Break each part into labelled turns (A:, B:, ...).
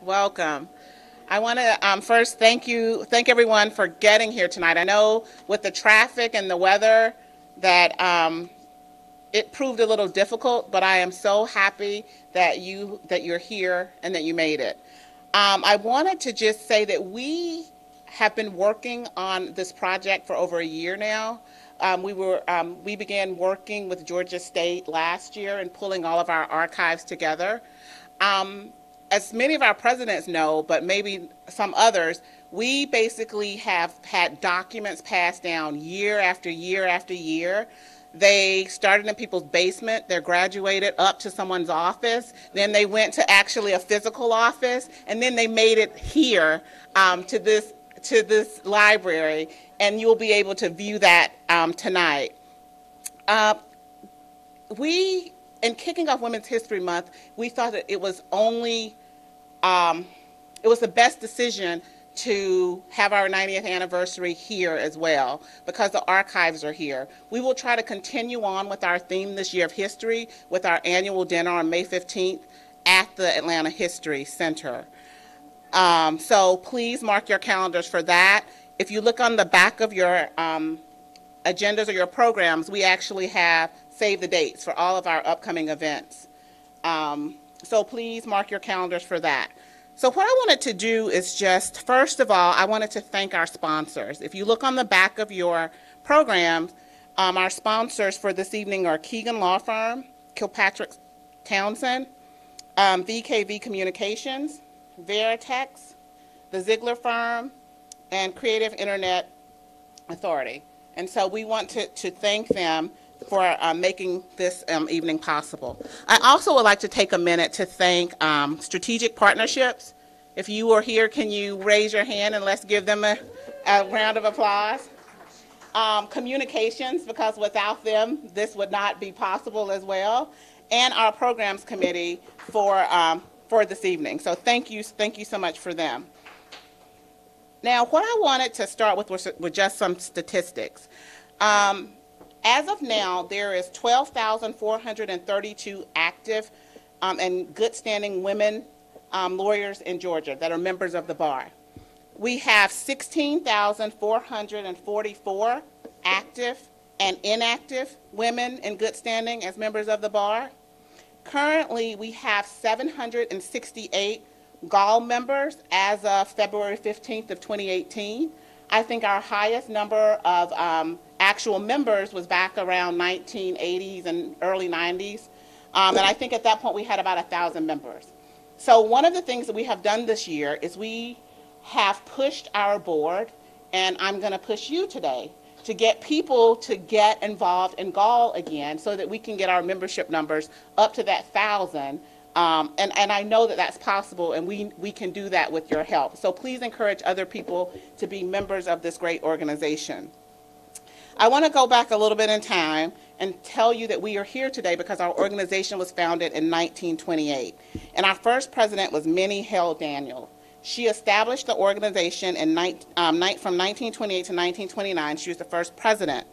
A: Welcome. I want to first thank everyone for getting here tonight. I know with the traffic and the weather that it proved a little difficult, but I am so happy that you're here and that you made it. I wanted to just say that we have been working on this project for over a year now. We began working with Georgia State last year and pulling all of our archives together. As many of our presidents know, but maybe some others, we basically have had documents passed down year after year after year. They started in people's basement, they graduated up to someone's office, then they went to actually a physical office, and then they made it here to this library, and you'll be able to view that tonight. In kicking off Women's History Month, we thought that it was the best decision to have our 90th anniversary here as well, because the archives are here. We will try to continue on with our theme this year of history with our annual dinner on May 15th at the Atlanta History Center. So please mark your calendars for that. If you look on the back of your agendas or your programs, we actually have save the dates for all of our upcoming events. So please mark your calendars for that. So what I wanted to do is just, first of all, I wanted to thank our sponsors. If you look on the back of your programs, our sponsors for this evening are Keegan Law Firm, Kilpatrick Townsend, VKV Communications, Veritex, the Ziegler Firm, and Creative Internet Authority. And so we want to thank them for making this evening possible. I also would like to take a minute to thank Strategic Partnerships. If you are here, can you raise your hand and let's give them a round of applause? Communications, because without them, this would not be possible as well. And our Programs Committee for this evening. So thank you so much for them. Now, what I wanted to start with were just some statistics. As of now, there is 12,432 active and good standing women lawyers in Georgia that are members of the bar. We have 16,444 active and inactive women in good standing as members of the bar. Currently, we have 768 GAWL members as of February 15th of 2018. I think our highest number of actual members was back around 1980s and early 90s. And I think at that point we had about 1,000 members. So one of the things that we have done this year is we have pushed our board, and I'm going to push you today, to get people to get involved in GAWL again so that we can get our membership numbers up to that 1,000. And I know that that's possible, and we can do that with your help. So please encourage other people to be members of this great organization. I want to go back a little bit in time and tell you that we are here today because our organization was founded in 1928. And our first president was Minnie Hale Daniel. She established the organization from 1928 to 1929. She was the first president.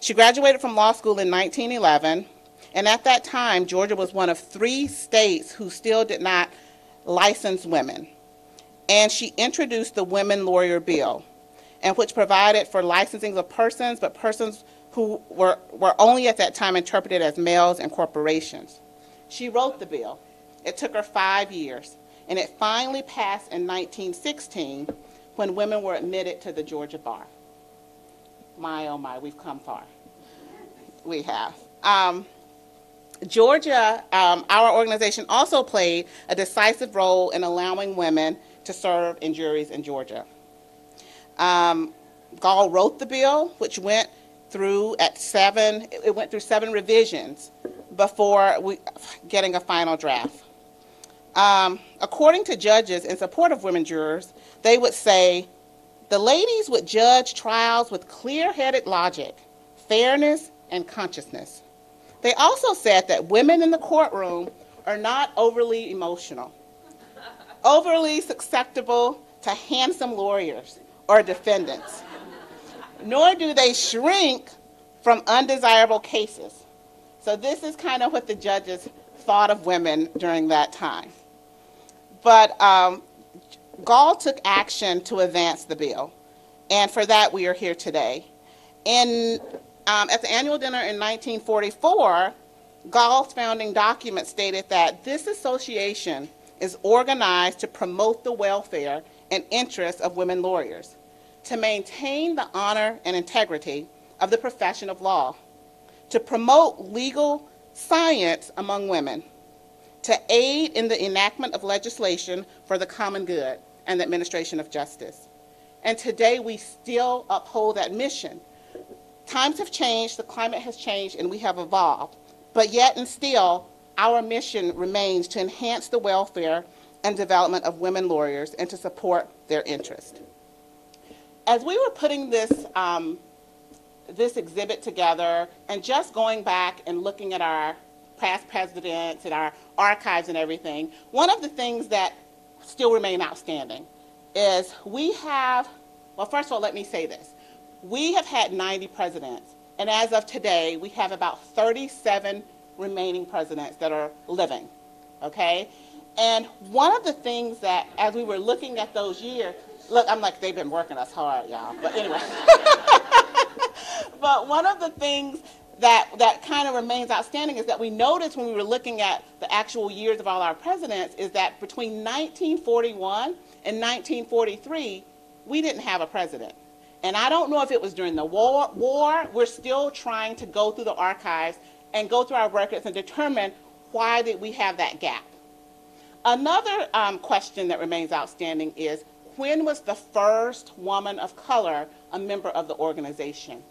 A: She graduated from law school in 1911. And at that time, Georgia was one of 3 states who still did not license women. And she introduced the Women Lawyer Bill, and which provided for licensing of persons, but persons who were only at that time interpreted as males and corporations. She wrote the bill. It took her 5 years, and it finally passed in 1916 when women were admitted to the Georgia bar. My, oh my, we've come far. We have. Georgia, our organization also played a decisive role in allowing women to serve in juries in Georgia. GAWL wrote the bill, which went through 7 revisions before getting a final draft. According to judges in support of women jurors, they would say, the ladies would judge trials with clear-headed logic, fairness, and consciousness. They also said that women in the courtroom are not overly emotional, overly susceptible to handsome lawyers or defendants, nor do they shrink from undesirable cases. So this is kind of what the judges thought of women during that time. But GAWL took action to advance the bill, and for that we are here today. At the annual dinner in 1944, GAWL's founding document stated that this association is organized to promote the welfare and interests of women lawyers, to maintain the honor and integrity of the profession of law, to promote legal science among women, to aid in the enactment of legislation for the common good and the administration of justice. And today we still uphold that mission. Times have changed, the climate has changed, and we have evolved. But yet and still, our mission remains to enhance the welfare and development of women lawyers and to support their interest. As we were putting this exhibit together and just going back and looking at our past presidents and our archives and everything, one of the things that still remain outstanding is we have, well, first of all, let me say this. We have had 90 presidents, and as of today, we have about 37 remaining presidents that are living, okay? And one of the things that, as we were looking at those years, look, I'm like, they've been working us hard, y'all, but anyway. But one of the things that kind of remains outstanding is that we noticed when we were looking at the actual years of all our presidents is that between 1941 and 1943, we didn't have a president. And I don't know if it was during the war. We're still trying to go through the archives and go through our records and determine why did we have that gap. Another question that remains outstanding is, when was the first woman of color a member of the organization?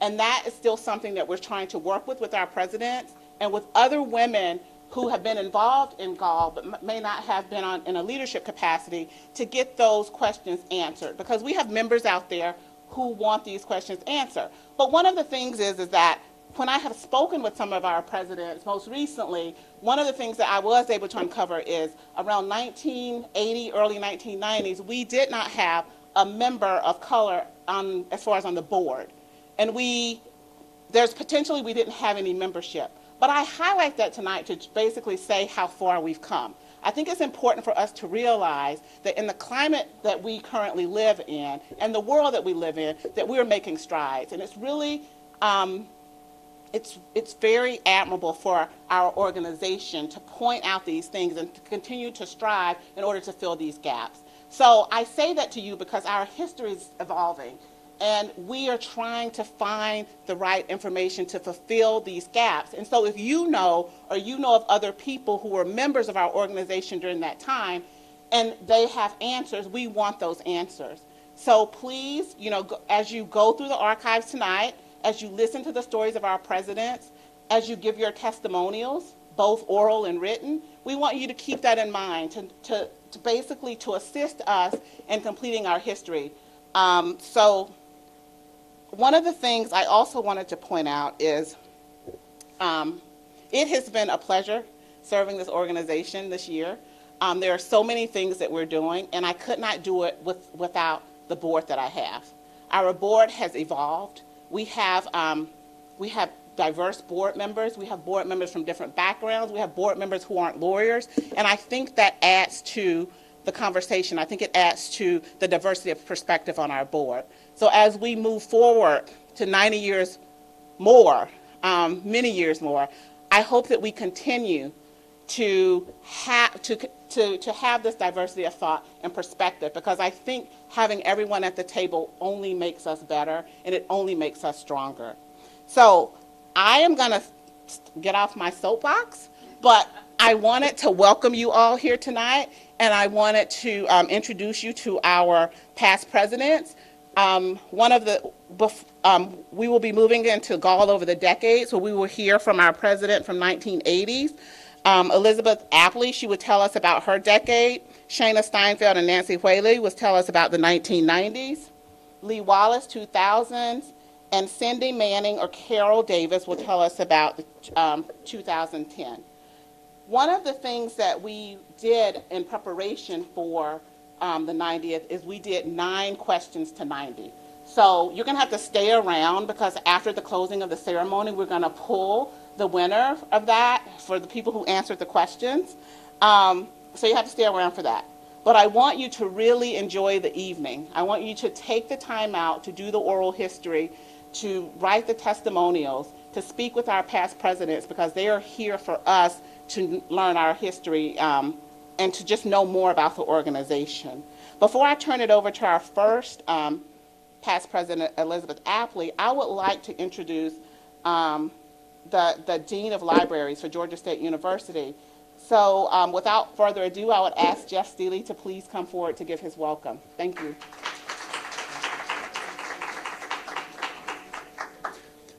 A: And that is still something that we're trying to work with our presidents and with other women who have been involved in GAWL but may not have been in a leadership capacity to get those questions answered, because we have members out there who want these questions answered. But one of the things is that when I have spoken with some of our presidents most recently, one of the things that I was able to uncover is around 1980, early 1990s, we did not have a member of color as far as on the board. And there's potentially we didn't have any membership. But I highlight that tonight to basically say how far we've come. I think it's important for us to realize that in the climate that we currently live in and the world that we live in, that we're making strides. And it's really, it's very admirable for our organization to point out these things and to continue to strive in order to fill these gaps. So I say that to you because our history is evolving. And we are trying to find the right information to fulfill these gaps. And so if you know, or you know of other people who were members of our organization during that time, and they have answers, we want those answers. So please, as you go through the archives tonight, as you listen to the stories of our presidents, as you give your testimonials, both oral and written, we want you to keep that in mind to basically to assist us in completing our history. So one of the things I also wanted to point out is it has been a pleasure serving this organization this year. There are so many things that we're doing, and I could not do it without the board that I have. Our board has evolved. We have diverse board members. We have board members from different backgrounds. We have board members who aren't lawyers, and I think that adds to the conversation. I think it adds to the diversity of perspective on our board. So as we move forward to 90 years more, many years more, I hope that we continue to have this diversity of thought and perspective, because I think having everyone at the table only makes us better and it only makes us stronger. So I am going to get off my soapbox, but I wanted to welcome you all here tonight, and I wanted to introduce you to our past presidents. We will be moving into GAWL over the decades, so we will hear from our president from 1980s. Elizabeth Apley, she would tell us about her decade. Shana Steinfeld and Nancy Whaley would tell us about the 1990s. Lee Wallace, 2000s. And Cindy Manning or Carol Davis will tell us about 2010. One of the things that we did in preparation for the 90th is we did 9 questions to 90. So you're going to have to stay around, because after the closing of the ceremony, we're going to pull the winner of that for the people who answered the questions. So you have to stay around for that. But I want you to really enjoy the evening. I want you to take the time out to do the oral history, to write the testimonials, to speak with our past presidents, because they are here for us to learn our history and to just know more about the organization. Before I turn it over to our first past president, Elizabeth Apley, I would like to introduce the Dean of Libraries for Georgia State University. So without further ado, I would ask Jeff Steele to please come forward to give his welcome. Thank you.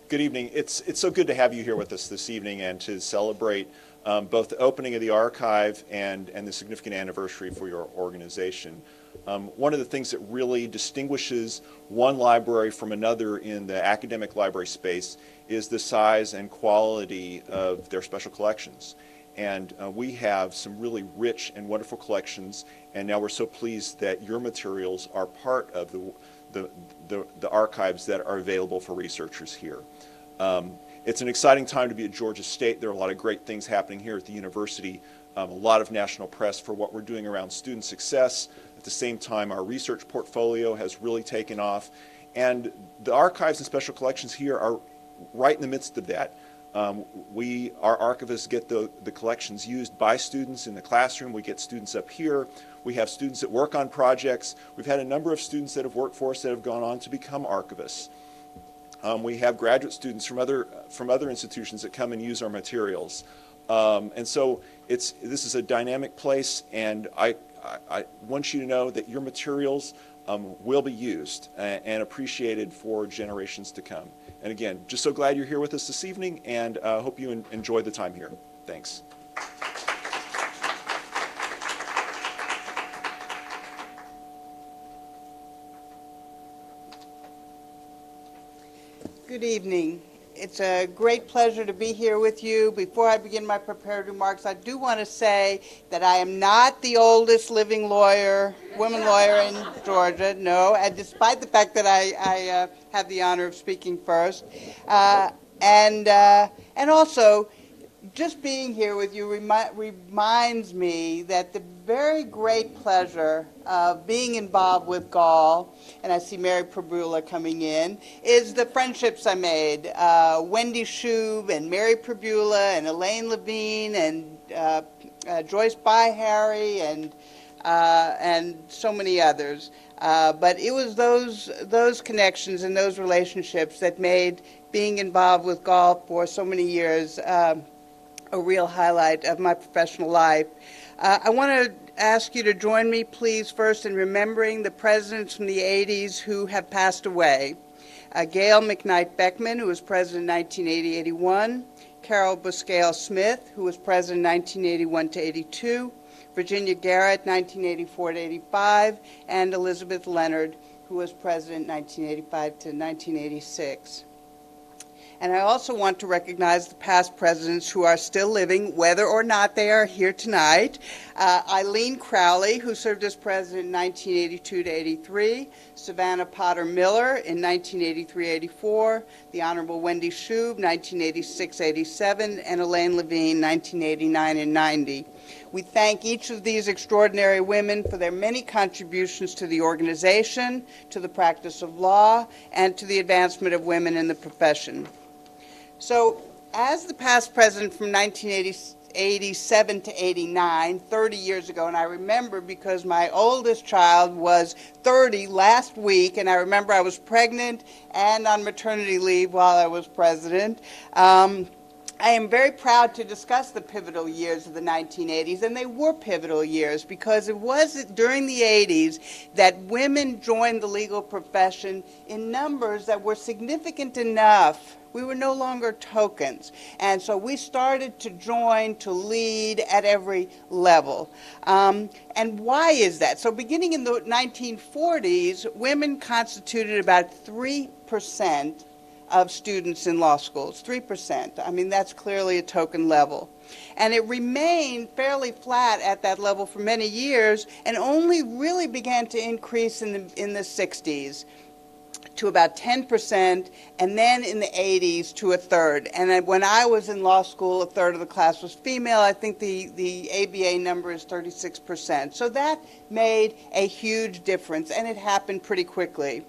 B: Good evening. It's so good to have you here with us this evening and to celebrate both the opening of the archive and the significant anniversary for your organization. One of the things that really distinguishes one library from another in the academic library space is the size and quality of their special collections. And we have some really rich and wonderful collections, and now we're so pleased that your materials are part of the archives that are available for researchers here. It's an exciting time to be at Georgia State. There are a lot of great things happening here at the university, a lot of national press for what we're doing around student success. At the same time, our research portfolio has really taken off, and the archives and special collections here are right in the midst of that. Our archivists get the collections used by students in the classroom. We get students up here. We have students that work on projects. We've had a number of students that have worked for us that have gone on to become archivists. We have graduate students from other institutions that come and use our materials. And so this is a dynamic place, and I want you to know that your materials will be used and appreciated for generations to come. And again, just so glad you're here with us this evening, and hope you enjoy the time here. Thanks.
C: Good evening. It's a great pleasure to be here with you. Before I begin my prepared remarks, I do want to say that I am not the oldest living woman lawyer in Georgia, no, and despite the fact that I have the honor of speaking first. And also, just being here with you reminds me that the very great pleasure of being involved with GAWL, and I see Mary Prabula coming in, is the friendships I made. Wendy Shube and Mary Prabula and Elaine Levine and Joyce Byharry and so many others. But it was those connections and those relationships that made being involved with GAWL for so many years a real highlight of my professional life. I want to ask you to join me, please, first in remembering the presidents from the 80s who have passed away. Gail McKnight Beckman, who was president in 1980-81, Carol Buscale Smith, who was president 1981-82, Virginia Garrett, 1984-85, and Elizabeth Leonard, who was president 1985-1986. And I also want to recognize the past presidents who are still living, whether or not they are here tonight. Eileen Crowley, who served as president in 1982-83, Savannah Potter Miller in 1983-84, the Honorable Wendy Shube, 1986-87, and Elaine Levine, 1989 and 90. We thank each of these extraordinary women for their many contributions to the organization, to the practice of law, and to the advancement of women in the profession. So, as the past president from 1987 to 89, 30 years ago, and I remember because my oldest child was 30 last week, and I remember I was pregnant and on maternity leave while I was president. I am very proud to discuss the pivotal years of the 1980s, and they were pivotal years because it was during the 80s that women joined the legal profession in numbers that were significant enough. We were no longer tokens. And so we started to join, to lead at every level. And why is that? So beginning in the 1940s, women constituted about 3% of students in law schools, 3%. I mean, that's clearly a token level. And it remained fairly flat at that level for many years and only really began to increase in the 60s. to about 10%, and then in the 80s to a third. And when I was in law school, a third of the class was female. I think the ABA number is 36%. So that made a huge difference, and it happened pretty quickly.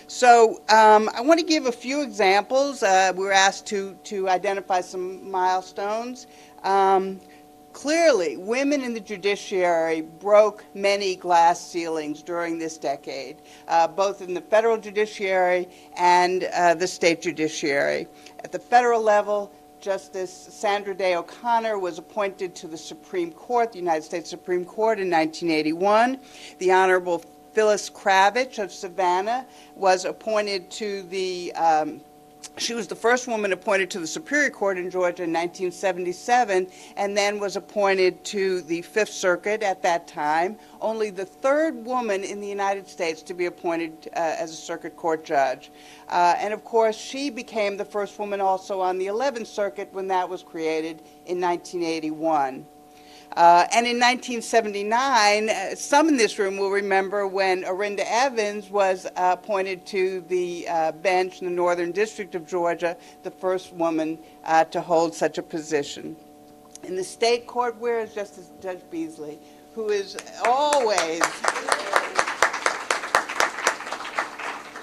C: So I want to give a few examples. We were asked to identify some milestones. Clearly, women in the judiciary broke many glass ceilings during this decade, both in the federal judiciary and the state judiciary. At the federal level, Justice Sandra Day O'Connor was appointed to the Supreme Court, the United States Supreme Court, in 1981. The Honorable Phyllis Kravitch of Savannah was appointed to the she was the first woman appointed to the Superior Court in Georgia in 1977, and then was appointed to the Fifth Circuit at that time, only the third woman in the United States to be appointed as a circuit court judge. And of course, she became the first woman also on the 11th Circuit when that was created in 1981. And in 1979, some in this room will remember when Orinda Evans was appointed to the bench in the Northern District of Georgia, the first woman to hold such a position. In the state court, where is Judge Beasley, who is always...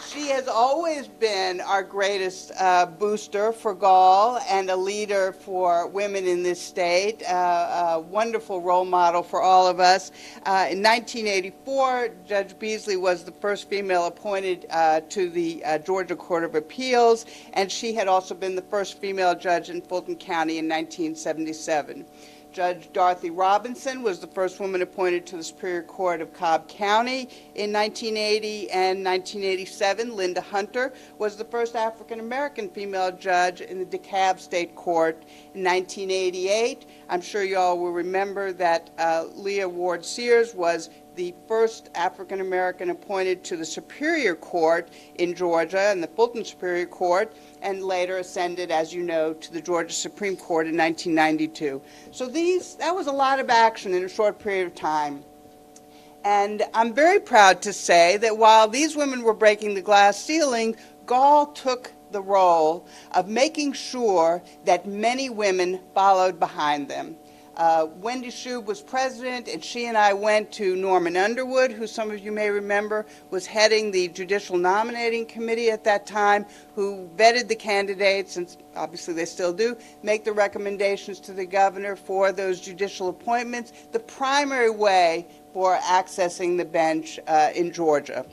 C: She has always been our greatest booster for GAWL and a leader for women in this state, a wonderful role model for all of us. In 1984, Judge Beasley was the first female appointed to the Georgia Court of Appeals, and she had also been the first female judge in Fulton County in 1977. Judge Dorothy Robinson was the first woman appointed to the Superior Court of Cobb County in 1980, and 1987, Linda Hunter was the first African-American female judge in the DeKalb State Court. In 1988, I'm sure you all will remember that Leah Ward Sears was the first African-American appointed to the Superior Court in Georgia and the Fulton Superior Court, and later ascended, as you know, to the Georgia Supreme Court in 1992. So that was a lot of action in a short period of time. And I'm very proud to say that while these women were breaking the glass ceiling, GAWL took the role of making sure that many women followed behind them. Wendy Shube was president, and she and I went to Norman Underwood, who some of you may remember was heading the Judicial Nominating Committee at that time, who vetted the candidates, and obviously they still do, make the recommendations to the governor for those judicial appointments, the primary way for accessing the bench in Georgia.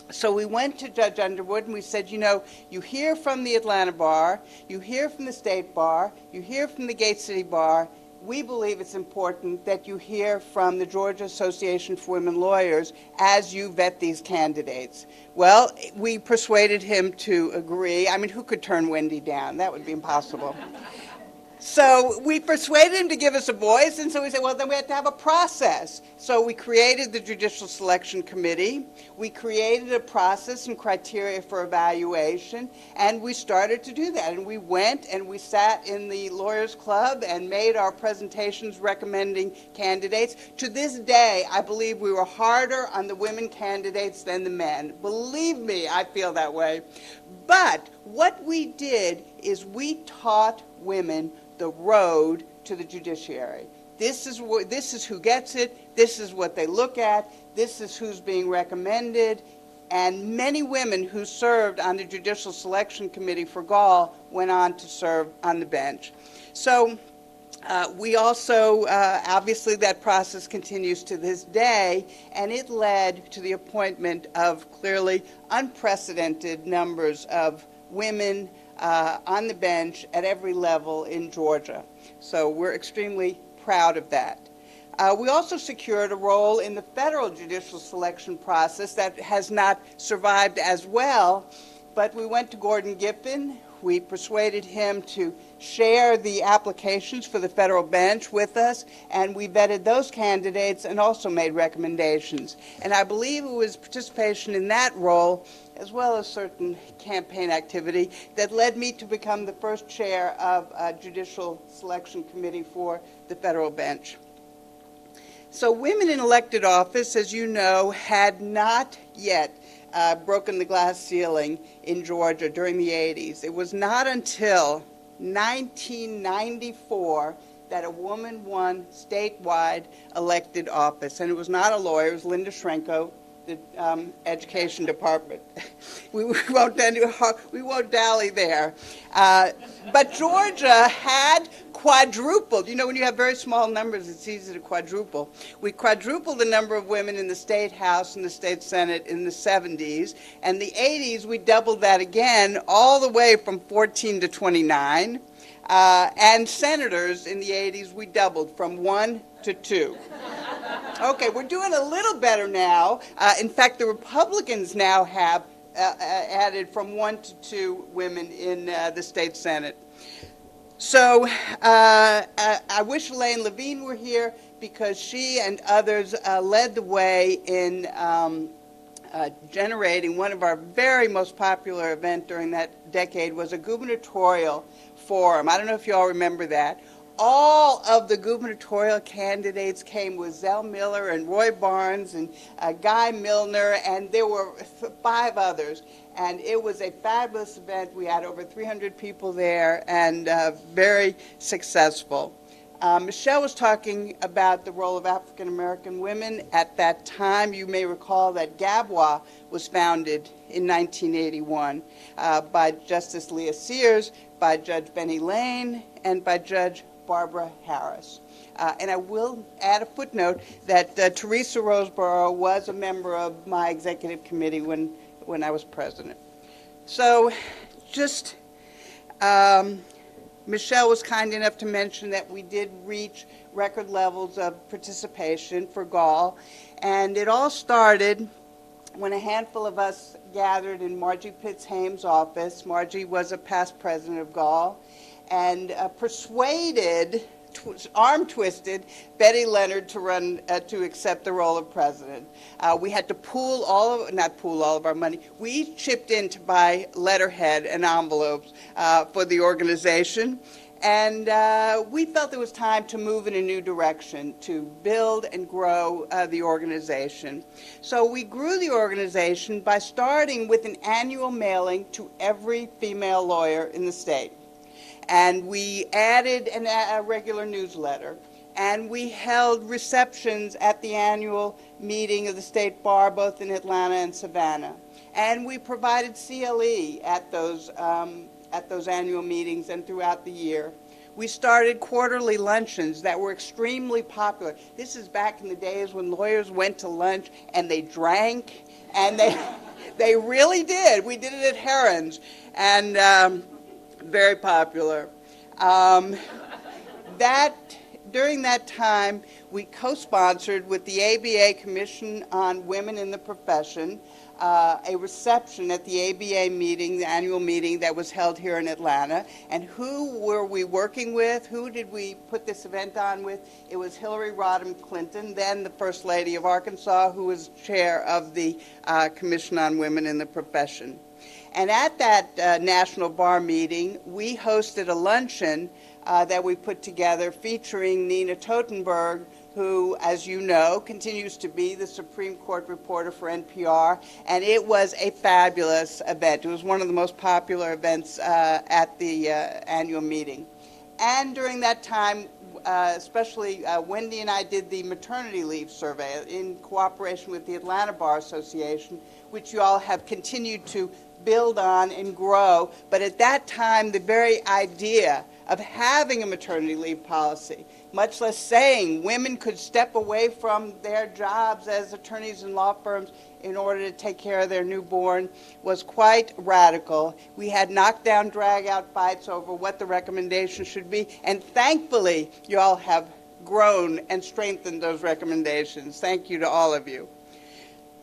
C: So we went to Judge Underwood and we said, you know, you hear from the Atlanta Bar, you hear from the State Bar, you hear from the Gate City Bar. We believe it's important that you hear from the Georgia Association for Women Lawyers as you vet these candidates. Well, we persuaded him to agree. I mean, who could turn Wendy down? That would be impossible. So we persuaded him to give us a voice, and so we said, well, then we had to have a process. So we created the Judicial Selection Committee. We created a process and criteria for evaluation, and we started to do that. And we went and we sat in the Lawyers Club and made our presentations recommending candidates. To this day, I believe we were harder on the women candidates than the men. Believe me, I feel that way. But what we did is we taught women the road to the judiciary. This is who gets it. This is what they look at. This is who's being recommended. And many women who served on the Judicial Selection Committee for GAWL went on to serve on the bench. So we also, obviously that process continues to this day, and it led to the appointment of clearly unprecedented numbers of women on the bench at every level in Georgia. So we're extremely proud of that. We also secured a role in the federal judicial selection process that has not survived as well, but we went to Gordon Giffen. We persuaded him to share the applications for the federal bench with us, and we vetted those candidates and also made recommendations. And I believe it was participation in that role, as well as certain campaign activity, that led me to become the first chair of a judicial selection committee for the federal bench. So women in elected office, as you know, had not yet broken the glass ceiling in Georgia during the 80s. It was not until 1994 that a woman won statewide elected office. And it was not a lawyer, it was Linda Schrenko, the Education Department. we won't dally there. But Georgia had quadrupled. You know, when you have very small numbers, it's easy to quadruple. We quadrupled the number of women in the state house and the state senate in the 70s. And the 80s, we doubled that again, all the way from 14 to 29. And senators in the 80s, we doubled from 1 to 2. Okay, we're doing a little better now. In fact, the Republicans now have added from 1 to 2 women in the state senate. So I wish Elaine Levine were here, because she and others led the way in generating one of our very most popular events during that decade was a Gubernatorial Forum. I don't know if you all remember that. All of the gubernatorial candidates came with Zell Miller and Roy Barnes and Guy Milner, and there were 5 others. And it was a fabulous event. We had over 300 people there, and very successful. Michelle was talking about the role of African American women at that time. You may recall that GAWL was founded in 1981 by Justice Leah Sears, by Judge Benny Lane, and by Judge Barbara Harris. And I will add a footnote that Teresa Roseborough was a member of my executive committee when I was president. So just Michelle was kind enough to mention that we did reach record levels of participation for GAWL, and it all started when a handful of us gathered in Margie Pitts-Hames' office. Margie was a past president of GAWL, and persuaded, arm-twisted, Betty Leonard to run, to accept the role of president. We had to not pool all of our money. We each chipped in to buy letterhead and envelopes for the organization. And we felt it was time to move in a new direction, to build and grow the organization. So we grew the organization by starting with an annual mailing to every female lawyer in the state. And we added a regular newsletter. And we held receptions at the annual meeting of the State Bar, both in Atlanta and Savannah. And we provided CLE at those annual meetings and throughout the year. We started quarterly luncheons that were extremely popular. This is back in the days when lawyers went to lunch and they drank, and they really did. We did it at Heron's, and very popular. During that time, we co-sponsored with the ABA Commission on Women in the Profession a reception at the ABA meeting, the annual meeting that was held here in Atlanta. And who were we working with? Who did we put this event on with? It was Hillary Rodham Clinton, then the First Lady of Arkansas, who was chair of the Commission on Women in the Profession. And at that National Bar meeting, we hosted a luncheon that we put together featuring Nina Totenberg, who, as you know, continues to be the Supreme Court reporter for NPR, and it was a fabulous event. It was one of the most popular events at the annual meeting. And during that time, especially Wendy and I did the maternity leave survey in cooperation with the Atlanta Bar Association, which you all have continued to build on and grow. But at that time, the very idea of having a maternity leave policy, much less saying women could step away from their jobs as attorneys in law firms in order to take care of their newborn, was quite radical. We had knockdown, drag-out fights over what the recommendation should be, and thankfully, you all have grown and strengthened those recommendations. Thank you to all of you.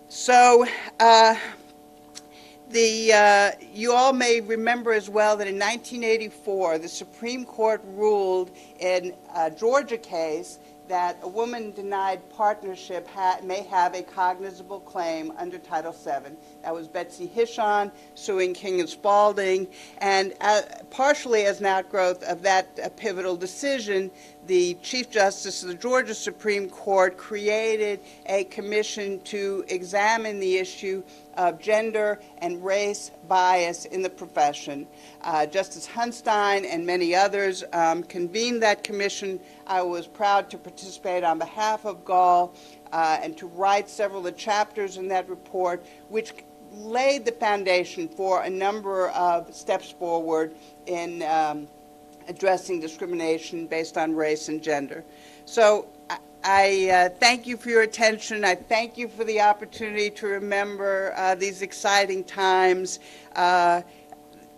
C: So, you all may remember as well that in 1984, the Supreme Court ruled in a Georgia case that a woman denied partnership may have a cognizable claim under Title VII. That was Betsy Hishon suing King and Spalding. And partially as an outgrowth of that pivotal decision, the Chief Justice of the Georgia Supreme Court created a commission to examine the issue of gender and race bias in the profession. Justice Hunstein and many others convened that commission. I was proud to participate on behalf of GAWL and to write several of the chapters in that report, which laid the foundation for a number of steps forward in addressing discrimination based on race and gender. So I thank you for your attention. I thank you for the opportunity to remember these exciting times.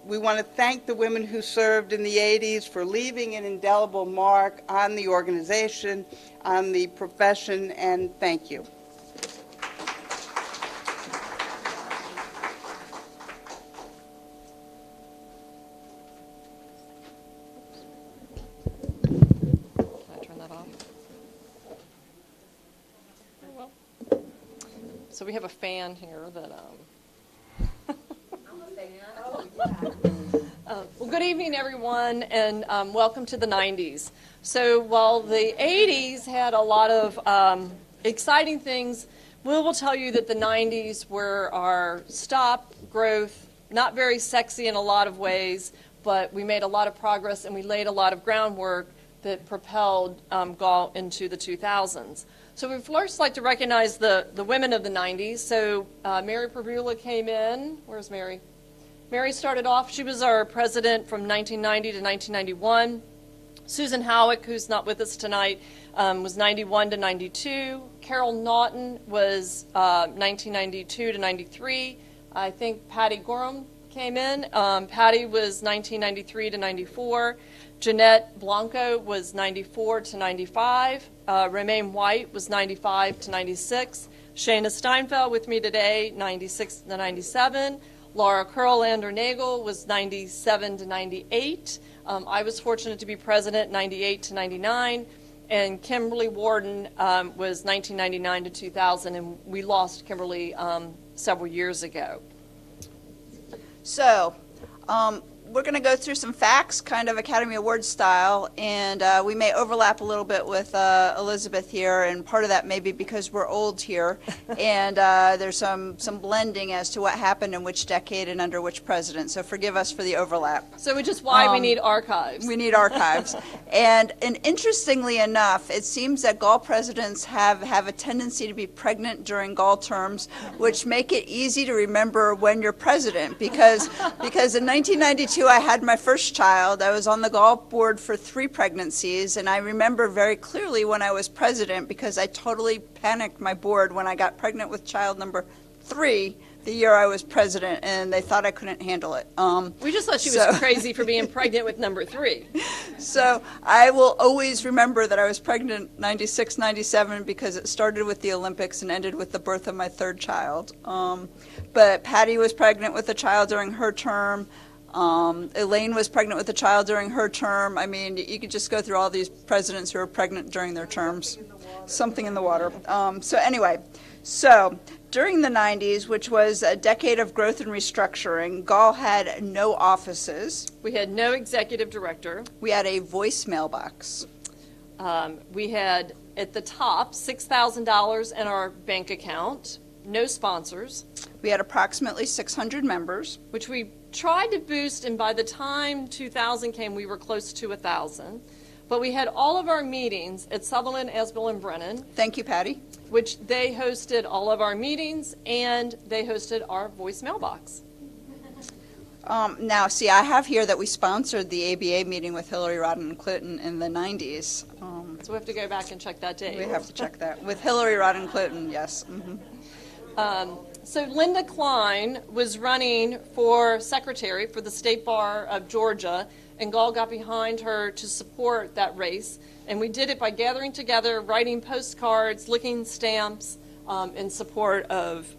C: We want to thank the women who served in the 80s for leaving an indelible mark on the organization, on the profession, and thank you.
D: So we have a fan here that, well, good evening, everyone, and welcome to the 90s. So while the 80s had a lot of exciting things, we will tell you that the 90s were our stop growth, not very sexy in a lot of ways, but we made a lot of progress and we laid a lot of groundwork that propelled GAWL into the 2000s. So we'd first like to recognize the women of the 90s. So Mary Perbula came in. Where's Mary? Mary started off, she was our president from 1990 to 1991. Susan Howick, who's not with us tonight, was 91 to 92. Carol Naughton was 1992 to 93. I think Patty Gorham came in. Patty was 1993 to 94. Jeanette Blanco was 94 to 95. Romaine White was 95 to 96. Shayna Steinfeld with me today, 96 to 97. Laura Kurlander-Nagel was 97 to 98. I was fortunate to be president 98 to 99. And Kimberly Warden was 1999 to 2000, and we lost Kimberly several years ago.
E: So, we're going to go through some facts, kind of Academy Award style, and we may overlap a little bit with Elizabeth here, and part of that may be because we're old here, and there's some blending as to what happened in which decade and under which president, so forgive us for the overlap.
D: So which is why we need archives.
E: We need archives. and interestingly enough, it seems that GAWL presidents have a tendency to be pregnant during GAWL terms, which make it easy to remember when you're president, because in 1992, I had my first child. I was on the GAWL board for 3 pregnancies, and I remember very clearly when I was president because I totally panicked my board when I got pregnant with child number 3 the year I was president, and they thought I couldn't handle it.
D: We just thought she was crazy for being pregnant with number 3.
E: So I will always remember that I was pregnant 96, 97 because it started with the Olympics and ended with the birth of my 3rd child. But Patty was pregnant with a child during her term. Elaine was pregnant with a child during her term. I mean, you could just go through all these presidents who were pregnant during their terms. Something in the water. So anyway, during the 90s, which was a decade of growth and restructuring, GAWL had no offices.
D: We had no executive director.
E: We had a voicemail box.
D: We had, at the top, $6,000 in our bank account. No sponsors.
E: We had approximately 600 members.
D: Which we tried to boost, and by the time 2000 came, we were close to 1,000. But we had all of our meetings at Sutherland, Asbill, and Brennan. Thank
E: you, Patty.
D: Which they hosted all of our meetings, and they hosted our voicemail box.
E: Now, see, I have here that we sponsored the ABA meeting with Hillary Rodham Clinton in the 90s.
D: So we have to go back and check that date.
E: We have to check that. With Hillary Rodham Clinton, yes. Mm-hmm.
D: So Linda Klein was running for secretary for the State Bar of Georgia, and GAWL got behind her to support that race. And we did it by gathering together, writing postcards, licking stamps in support of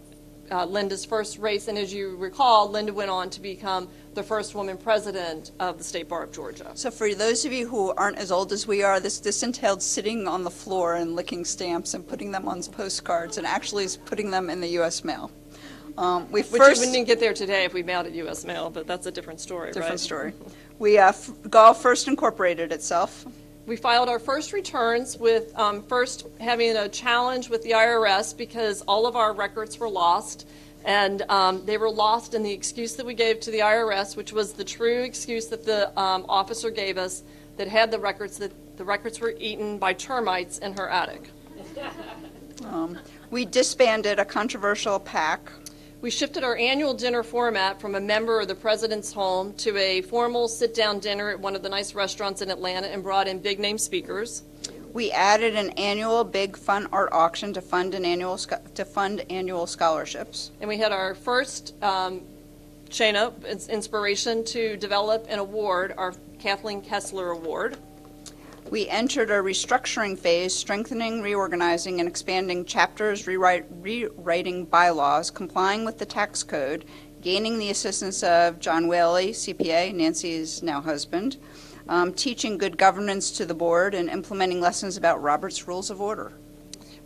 D: Linda's first race. And as you recall, Linda went on to become the first woman president of the State Bar of Georgia.
E: So for those of you who aren't as old as we are, this entailed sitting on the floor and licking stamps and putting them on postcards and actually putting them in the U.S. mail.
D: Which you wouldn't get there today if we mailed it U.S. mail, but that's a different story,
E: Different story. GAWL first incorporated itself.
D: We filed our first returns with first having a challenge with the IRS because all of our records were lost. And they were lost in the excuse that we gave to the IRS, which was the true excuse that the officer gave us that had the records, that the records were eaten by termites in her attic.
E: We disbanded a controversial PAC.
D: We shifted our annual dinner format from a member of the president's home to a formal sit-down dinner at one of the nice restaurants in Atlanta and brought in big-name speakers.
E: We added an annual big fun art auction to fund annual scholarships.
D: And we had our first Shana inspiration to develop an award, our Kathleen Kessler Award.
E: We entered a restructuring phase, strengthening, reorganizing, and expanding chapters, rewriting bylaws, complying with the tax code, gaining the assistance of John Whaley, CPA, Nancy's now husband, teaching good governance to the board, and implementing lessons about Robert's Rules of Order.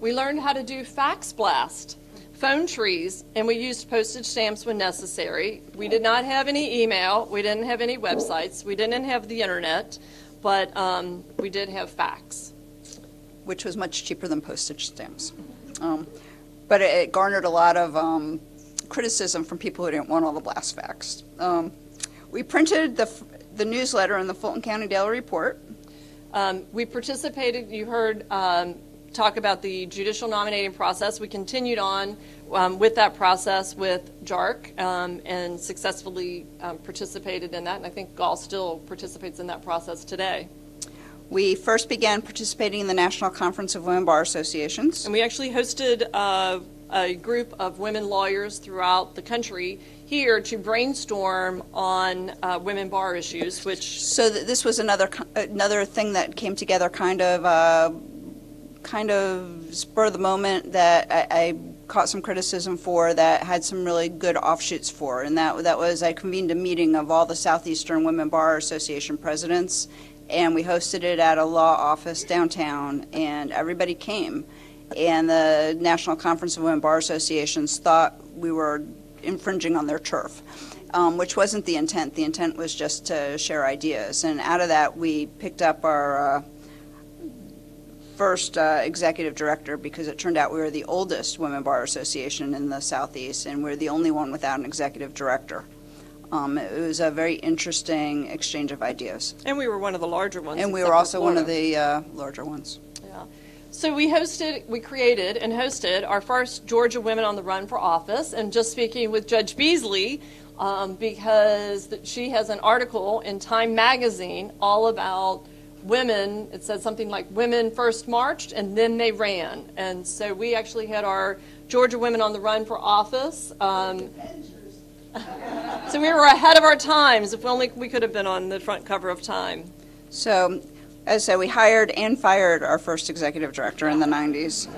D: We learned how to do fax blast, phone trees, and we used postage stamps when necessary. We did not have any email. We didn't have any websites. We didn't have the internet, but we did have fax.
E: Which was much cheaper than postage stamps. But it garnered a lot of criticism from people who didn't want all the blast faxed. We printed the newsletter in the Fulton County Daily Report.
D: We participated, you heard talk about the judicial nominating process. We continued on with that process with JARC and successfully participated in that, and I think GAWL still participates in that process today.
E: We first began participating in the National Conference of Women Bar Associations.
D: And we actually hosted a group of women lawyers throughout the country here to brainstorm on women bar issues, which...
E: So this was another thing that came together kind of spur of the moment that I caught some criticism for, that had some really good offshoots for, and that was I convened a meeting of all the Southeastern Women Bar Association presidents, and we hosted it at a law office downtown, and everybody came. And the National Conference of Women Bar Associations thought we were infringing on their turf, which wasn't the intent. The intent was just to share ideas. And out of that, we picked up our first executive director, because it turned out we were the oldest women bar association in the Southeast, and we're the only one without an executive director. It was a very interesting exchange of ideas.
D: And we were one of the larger ones.
E: And we were also one of the larger ones.
D: Yeah. So we created and hosted our first Georgia Women on the Run for Office, and just speaking with Judge Beasley, because she has an article in Time Magazine all about women. It said something like women first marched and then they ran. And so we actually had our Georgia Women on the Run for Office. So we were ahead of our times. If only we could have been on the front cover of Time.
E: So, as I said, we hired and fired our first executive director in the 90s.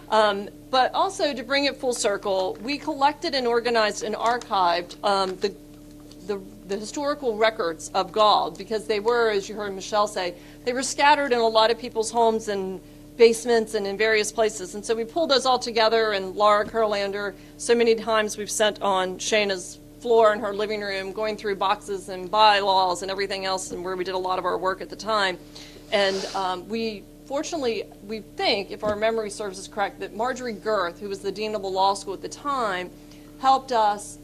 D: But also, to bring it full circle, we collected and organized and archived the historical records of GAWL, because they were, as you heard Michelle say, they were scattered in a lot of people's homes and basements and in various places. And so we pulled those all together, and Laura Kurlander, so many times we've sat on Shana's floor in her living room going through boxes and bylaws and everything else, and where we did a lot of our work at the time. And we think, if our memory serves us correct, that Marjorie Girth, who was the dean of the law school at the time, helped us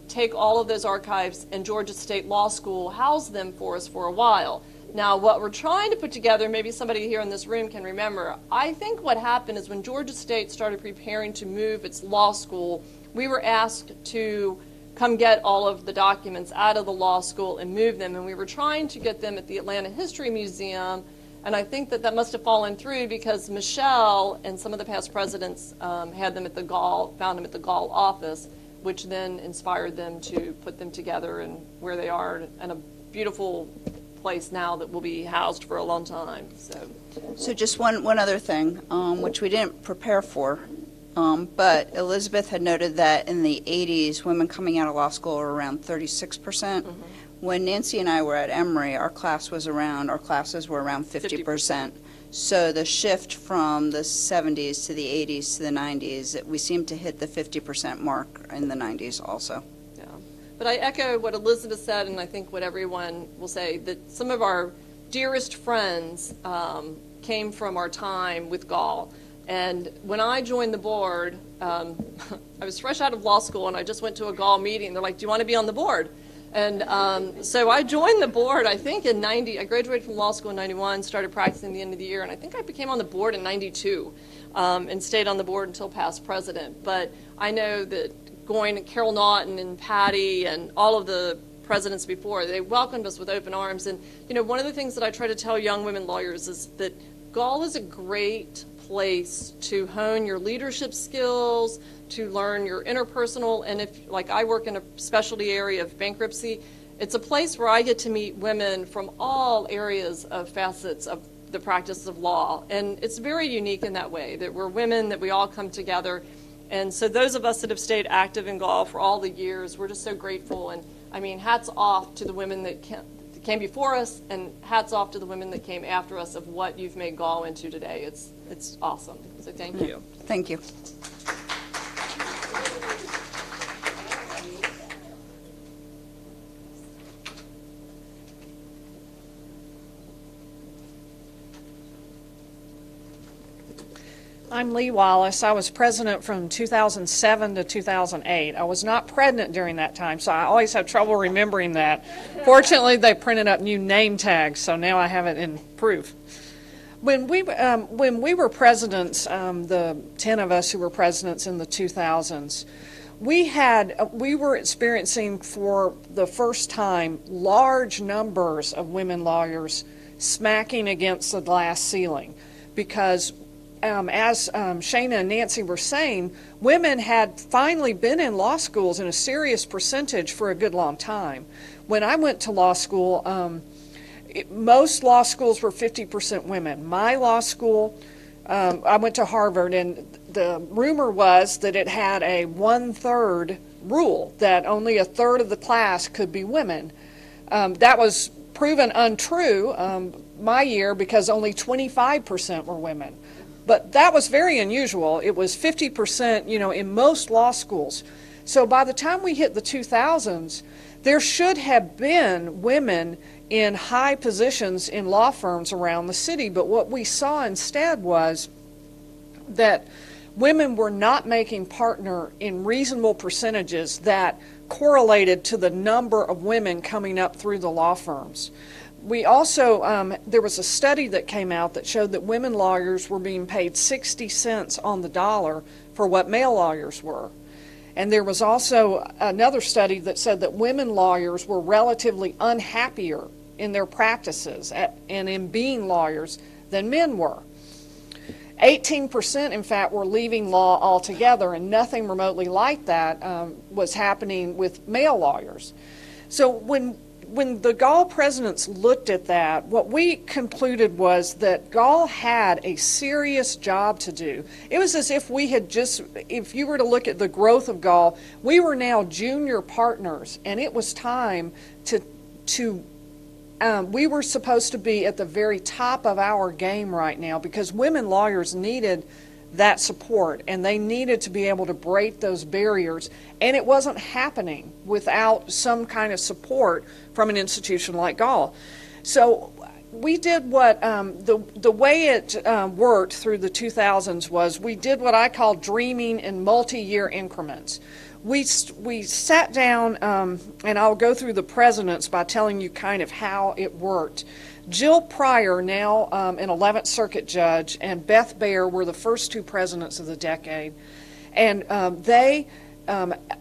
D: take all of those archives, and Georgia State Law School housed them for us for a while. Now, what we're trying to put together, maybe somebody here in this room can remember, I think what happened is when Georgia State started preparing to move its law school, we were asked to come get all of the documents out of the law school and move them, and we were trying to get them at the Atlanta History Museum. And I think that must have fallen through, because Michelle and some of the past presidents had them at the GAWL, found them at the GAWL office, which then inspired them to put them together and where they are in a beautiful place now that will be housed for a long time. So
E: just one other thing, which we didn't prepare for, but Elizabeth had noted that in the 80s, women coming out of law school were around 36%. Mm-hmm. When Nancy and I were at Emory, our classes were around 50%. So the shift from the 70s to the 80s to the 90s, we seem to hit the 50% mark in the 90s also. Yeah,
D: but I echo what Elizabeth said, and I think what everyone will say, that some of our dearest friends came from our time with GAWL. And when I joined the board, I was fresh out of law school, and I just went to a GAWL meeting. They're like, do you want to be on the board? And so I joined the board, I think, in 90. I graduated from law school in 91, started practicing at the end of the year, and I think I became on the board in 92 and stayed on the board until past president. But I know that going, Carol Naughton and Patty and all of the presidents before, they welcomed us with open arms. And, you know, one of the things that I try to tell young women lawyers is that GAWL is a great place to hone your leadership skills, to learn your interpersonal, and if, like, I work in a specialty area of bankruptcy, it's a place where I get to meet women from all areas of facets of the practice of law, and it's very unique in that way, that we're women, that we all come together. And so those of us that have stayed active in GAWL for all the years, we're just so grateful. And I mean, hats off to the women that came before us, and hats off to the women that came after us of what you've made GAWL into today. It's awesome. So thank you.
E: Thank you.
F: I'm Lee Wallace. I was president from 2007 to 2008. I was not pregnant during that time, so I always have trouble remembering that. Fortunately, they printed up new name tags, so now I have it in proof. When we were presidents, the 10 of us who were presidents in the 2000s, we were experiencing for the first time large numbers of women lawyers smacking against the glass ceiling, because as Shana and Nancy were saying, women had finally been in law schools in a serious percentage for a good long time. When I went to law school, most law schools were 50% women. My law school, I went to Harvard, and the rumor was that it had a 1/3 rule, that only 1/3 of the class could be women. That was proven untrue my year, because only 25% were women. But that was very unusual. It was 50%, you know, in most law schools. So by the time we hit the 2000s, there should have been women in high positions in law firms around the city. But what we saw instead was that women were not making partner in reasonable percentages that correlated to the number of women coming up through the law firms. We also, there was a study that came out that showed that women lawyers were being paid 60 cents on the dollar for what male lawyers were. And there was also another study that said that women lawyers were relatively unhappier in their practices and in being lawyers than men were. 18%, in fact, were leaving law altogether, and nothing remotely like that was happening with male lawyers. So when the GAWL presidents looked at that, what we concluded was that GAWL had a serious job to do. It was as if we had just, if you were to look at the growth of GAWL, we were now junior partners, and it was time we were supposed to be at the very top of our game right now, because women lawyers needed that support, and they needed to be able to break those barriers, and it wasn't happening without some kind of support from an institution like GAWL. So we did what, the way it worked through the 2000s was we did what I call dreaming in multi-year increments. We sat down, and I'll go through the presidents by telling you kind of how it worked. Jill Pryor, now an 11th Circuit judge, and Beth Baer were the first two presidents of the decade. And they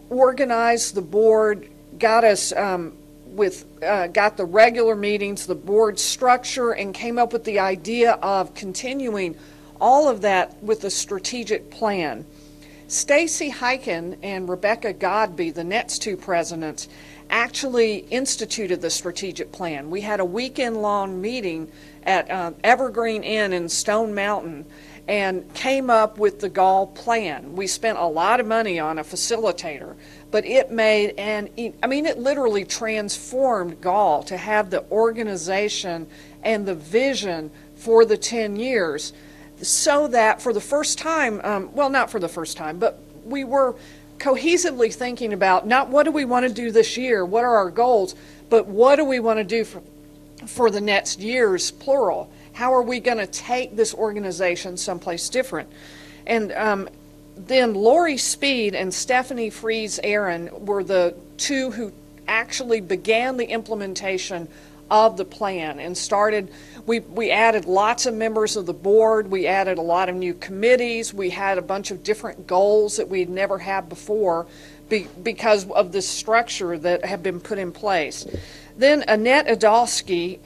F: organized the board, got us got the regular meetings, the board structure, and came up with the idea of continuing all of that with a strategic plan. Stacy Hyken and Rebecca Godby, the next two presidents, actually instituted the strategic plan. We had a weekend-long meeting at Evergreen Inn in Stone Mountain and came up with the GAWL plan. We spent a lot of money on a facilitator, but it made, it literally transformed GAWL to have the organization and the vision for the 10 years, so that for the first time, well, not for the first time, but we were cohesively thinking about not what do we want to do this year, what are our goals, but what do we want to do for the next years, plural. How are we going to take this organization someplace different? And then Lori Speed and Stephanie Fries-Aaron were the two who actually began the implementation of the plan and started. We added lots of members of the board. We added a lot of new committees. We had a bunch of different goals that we'd never had before because of the structure that had been put in place. Then Annette Adolsky,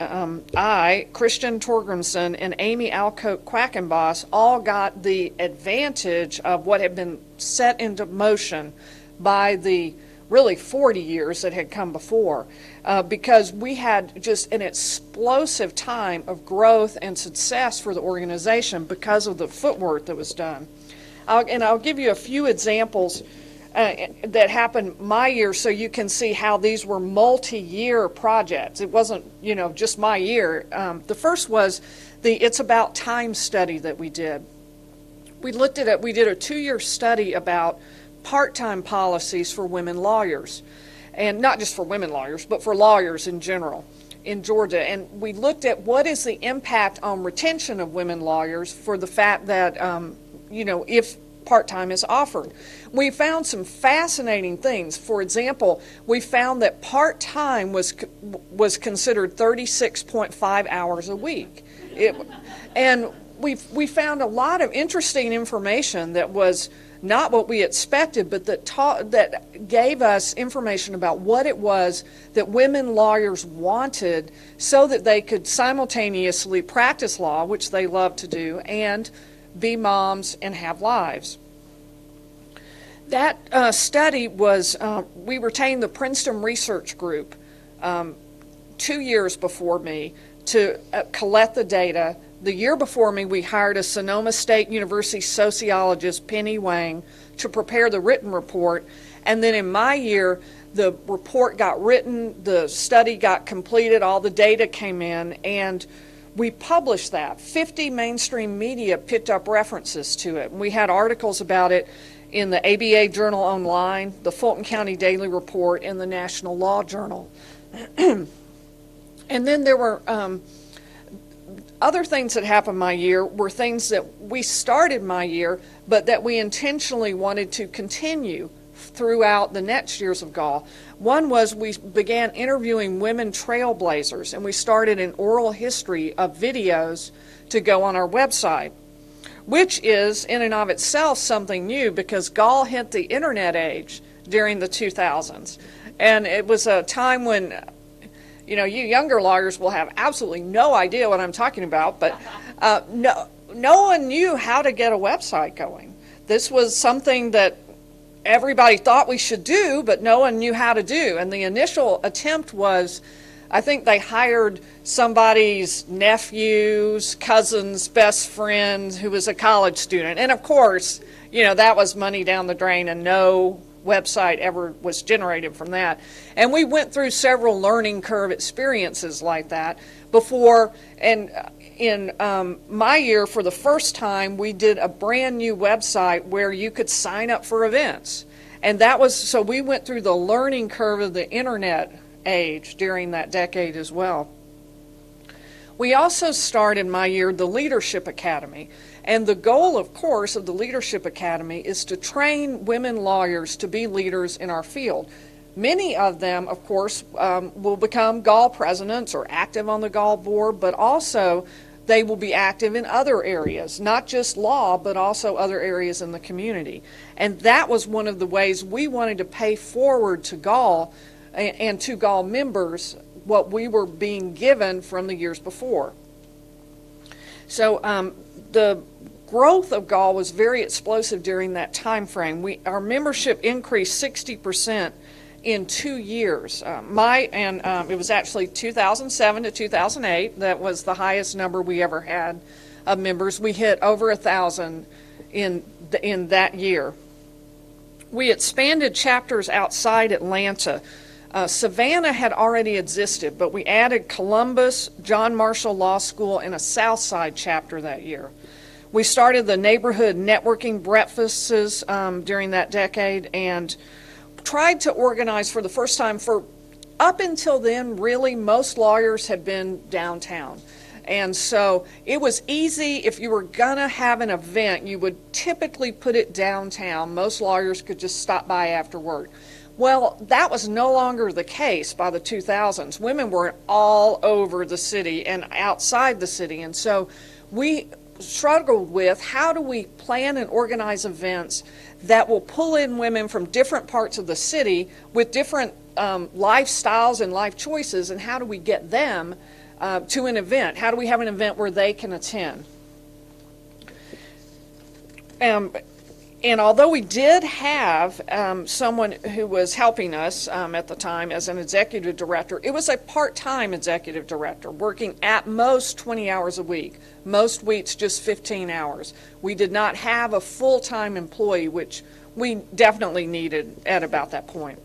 F: I, Christian Torgrimson, and Amy Alcote Quackenboss all got the advantage of what had been set into motion by the really 40 years that had come before, because we had just an explosive time of growth and success for the organization because of the footwork that was done. I'll give you a few examples that happened my year so you can see how these were multi-year projects. It wasn't, just my year. The first was the It's About Time study that we did. We did a 2-year study about part-time policies for women lawyers, and not just for women lawyers, but for lawyers in general in Georgia. And we looked at what is the impact on retention of women lawyers for the fact that, if part-time is offered. We found some fascinating things. For example, we found that part-time was considered 36.5 hours a week. And we found a lot of interesting information that was not what we expected, but that gave us information about what it was that women lawyers wanted so that they could simultaneously practice law, which they love to do, and be moms and have lives. That study was, we retained the Princeton Research Group 2 years before me to collect the data. The year before me, we hired a Sonoma State University sociologist, Penny Wang, to prepare the written report. And then in my year, the report got written, the study got completed, all the data came in, and we published that. 50 mainstream media picked up references to it. We had articles about it in the ABA Journal Online, the Fulton County Daily Report, and the National Law Journal. And then there were other things that happened my year were things that we started my year, but that we intentionally wanted to continue throughout the next years of GAWL. One was we began interviewing women trailblazers, and we started an oral history of videos to go on our website, which is in and of itself something new because GAWL hit the internet age during the 2000s. And it was a time when, you younger lawyers will have absolutely no idea what I'm talking about, but no one knew how to get a website going. This was something that everybody thought we should do, but no one knew how to do. And the initial attempt was, I think they hired somebody's nephew's cousin's best friend who was a college student. And of course, that was money down the drain, and no website ever was generated from that. And we went through several learning curve experiences like that before. And in my year, for the first time, we did a brand new website where you could sign up for events. And that was, so we went through the learning curve of the internet age during that decade as well. We also started my year the Leadership Academy. And the goal, of course, of the Leadership Academy is to train women lawyers to be leaders in our field. Many of them, of course, will become GAWL presidents or active on the GAWL board, but also they will be active in other areas, not just law, but also other areas in the community. And that was one of the ways we wanted to pay forward to GAWL and to GAWL members what we were being given from the years before. So the growth of GAWL was very explosive during that time frame. Our membership increased 60% in 2 years. It was actually 2007 to 2008. That was the highest number we ever had of members. We hit over 1,000 in that year. We expanded chapters outside Atlanta. Savannah had already existed, but we added Columbus, John Marshall Law School, and a Southside chapter that year. We started the neighborhood networking breakfasts during that decade and tried to organize for the first time for up until then, really, most lawyers had been downtown. And so it was easy. If you were going to have an event, you would typically put it downtown. Most lawyers could just stop by after work. Well, that was no longer the case by the 2000s. Women were all over the city and outside the city. And so we struggled with, how do we plan and organize events that will pull in women from different parts of the city with different lifestyles and life choices, and how do we get them to an event? How do we have an event where they can attend? And although we did have someone who was helping us at the time as an executive director, it was a part-time executive director working at most 20 hours a week. Most weeks just 15 hours. We did not have a full-time employee, which we definitely needed at about that point.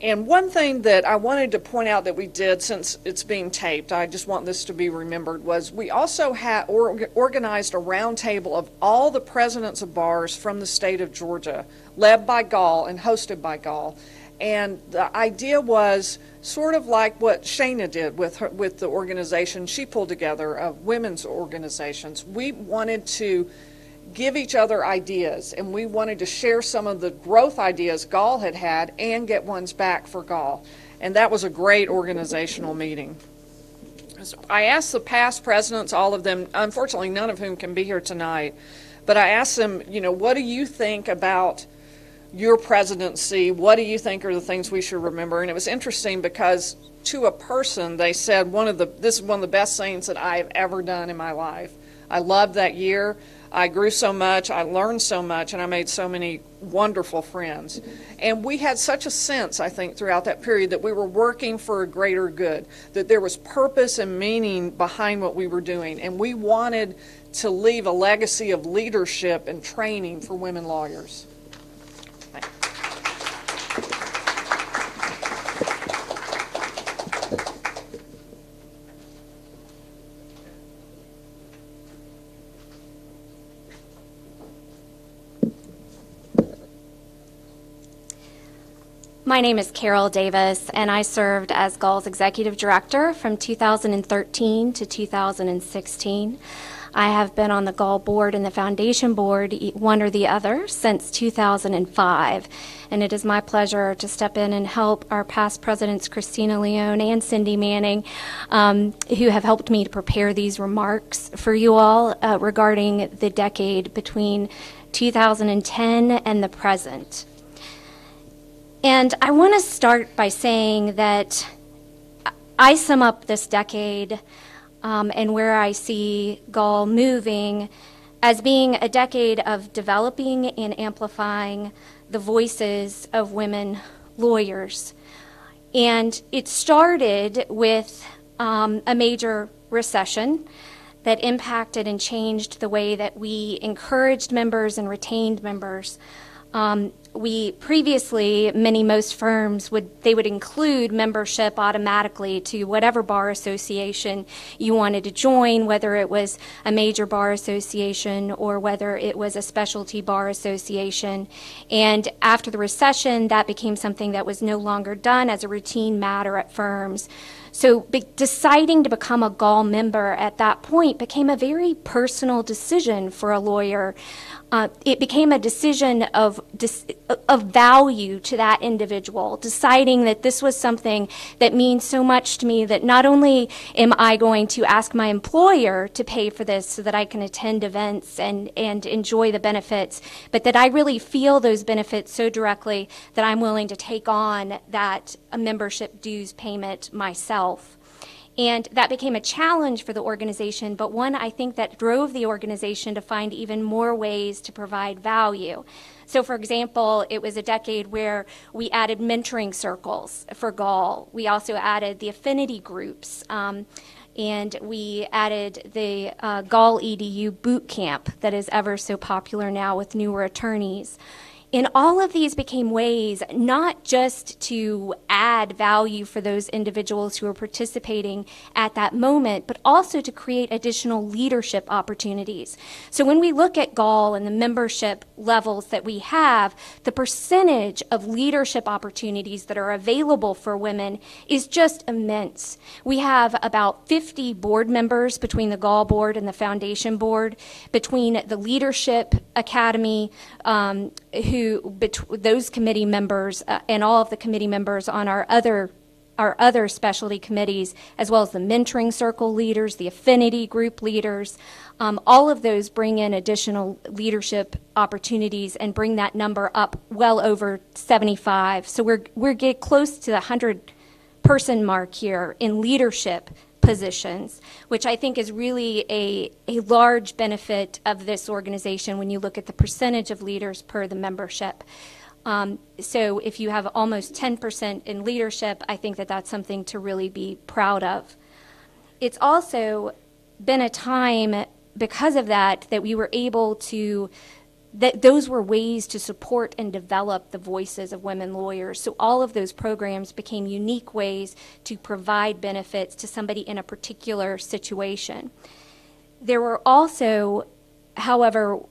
F: And one thing that I wanted to point out that we did, since it's being taped, I just want this to be remembered, was we also had organized a roundtable of all the presidents of bars from the state of Georgia, led by GAWL and hosted by GAWL. And the idea was sort of like what Shana did with the organization she pulled together of women's organizations. We wanted to give each other ideas, and we wanted to share some of the growth ideas GAWL had and get ones back for GAWL. And that was a great organizational meeting. I asked the past presidents, all of them, unfortunately none of whom can be here tonight, but I asked them, what do you think about your presidency? What do you think are the things we should remember? And it was interesting because to a person they said, this is one of the best things that I've ever done in my life. I loved that year. I grew so much, I learned so much, and I made so many wonderful friends. And we had such a sense, I think, throughout that period that we were working for a greater good, that there was purpose and meaning behind what we were doing. And we wanted to leave a legacy of leadership and training for women lawyers.
G: My name is Carol Davis, and I served as GAWL's Executive Director from 2013 to 2016. I have been on the GAWL board and the Foundation board, one or the other, since 2005. And it is my pleasure to step in and help our past presidents, Christina Leone and Cindy Manning, who have helped me to prepare these remarks for you all regarding the decade between 2010 and the present. And I want to start by saying that I sum up this decade and where I see GAWL moving as being a decade of developing and amplifying the voices of women lawyers. And it started with a major recession that impacted and changed the way that we encouraged members and retained members. We previously, most firms would include membership automatically to whatever bar association you wanted to join, whether it was a major bar association or whether it was a specialty bar association. And after the recession, that became something that was no longer done as a routine matter at firms. So deciding to become a GAWL member at that point became a very personal decision for a lawyer. It became a decision of value to that individual, deciding that this was something that means so much to me that not only am I going to ask my employer to pay for this so that I can attend events and enjoy the benefits, but that I really feel those benefits so directly that I'm willing to take on that membership dues payment myself. And that became a challenge for the organization, but one I think that drove the organization to find even more ways to provide value. So, for example, it was a decade where we added mentoring circles for GAWL. We also added the affinity groups, and we added the GAWL EDU boot camp that is ever so popular now with newer attorneys. And all of these became ways not just to add value for those individuals who are participating at that moment, but also to create additional leadership opportunities. So when we look at GAWL and the membership levels that we have, the percentage of leadership opportunities that are available for women is just immense. We have about 50 board members between the GAWL board and the foundation board, between the Leadership Academy, those committee members and all of the committee members on our other specialty committees, as well as the mentoring circle leaders, the affinity group leaders. All of those bring in additional leadership opportunities and bring that number up well over 75. So we're getting close to the 100-person mark here in leadership positions, which I think is really a large benefit of this organization when you look at the percentage of leaders per the membership. So if you have almost 10% in leadership, I think that that's something to really be proud of. It's also been a time, because of that we were able to, that those were ways to support and develop the voices of women lawyers. So all of those programs became unique ways to provide benefits to somebody in a particular situation. There were also, however,